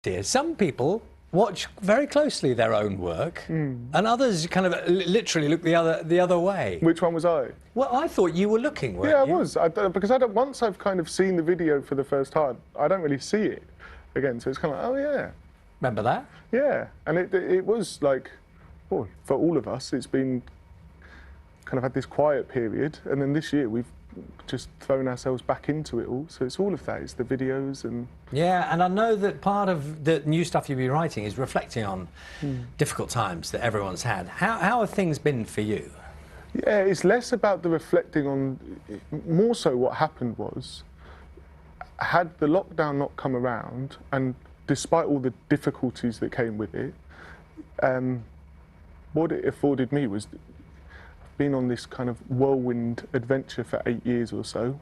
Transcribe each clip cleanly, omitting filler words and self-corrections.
Dear, some people watch very closely their own work, and others kind of literally look the other way. Which one was I? Well, I thought you were looking, weren't Yeah, you? I was. Because once I've kind of seen the video for the first time, I don't really see it again. So it's kind of like, oh yeah. Remember that? Yeah, and it was like, well, for all of us, it's been kind of had this quiet period, and then this year we've just thrown ourselves back into it all. So it's all of that. It's the videos and... Yeah, and I know that part of the new stuff you'll be writing is reflecting on difficult times that everyone's had. How have things been for you? Yeah, it's less about the reflecting on... More so what happened was, had the lockdown not come around, and despite all the difficulties that came with it, what it afforded me was been on this kind of whirlwind adventure for 8 years or so,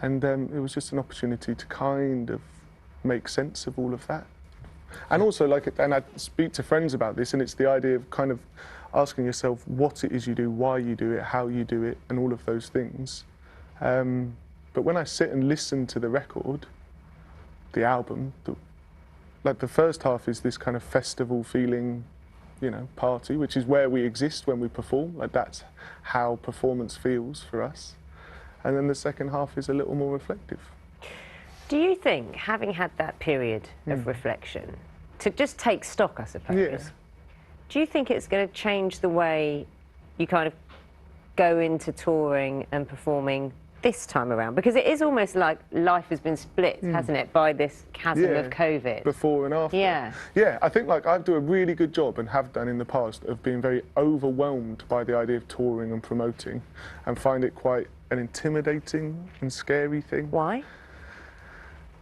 and it was just an opportunity to kind of make sense of all of that. And also, and I speak to friends about this, and it's the idea of kind of asking yourself what it is you do, why you do it, how you do it, and all of those things. But when I sit and listen to the record, the album, like the first half is this kind of festival feeling, you know, party, which is where we exist when we perform. Like that's how performance feels for us. And then the second half is a little more reflective. Do you think, having had that period of reflection, to just take stock, I suppose, do you think it's going to change the way you kind of go into touring and performing this time around? Because it is almost like life has been split, hasn't it, by this chasm of COVID? Before and after. Yeah. Yeah, I think like I do a really good job, and have done in the past, of being very overwhelmed by the idea of touring and promoting, and find it quite an intimidating and scary thing. Why?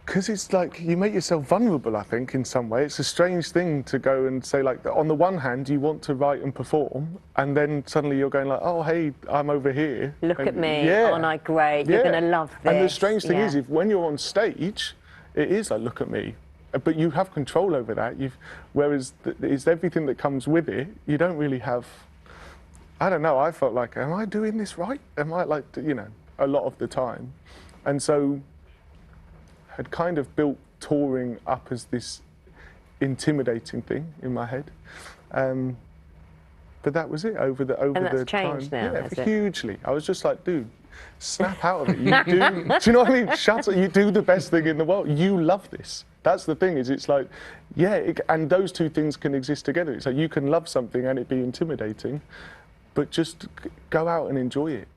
Because it's like you make yourself vulnerable, I think, in some way. It's a strange thing to go and say, like, on the one hand, you want to write and perform, and then suddenly you're going like, oh, hey, I'm over here. Look and, at me, aren't I great? You're going to love this. And the strange thing is, if when you're on stage, it is like, look at me. But you have control over that. Whereas it's everything that comes with it, you don't really have... I don't know, I felt like, am I doing this right? Am I like, you know, a lot of the time. And so... had kind of built touring up as this intimidating thing in my head, but that was it over the and that's the changed time. now, Yeah, hugely. I was just like, dude, snap out of it. You do. Do you know what I mean? Shut up. You do the best thing in the world. You love this. That's the thing. Is it's like, yeah, and those two things can exist together. It's like you can love something and it be intimidating, but just go out and enjoy it.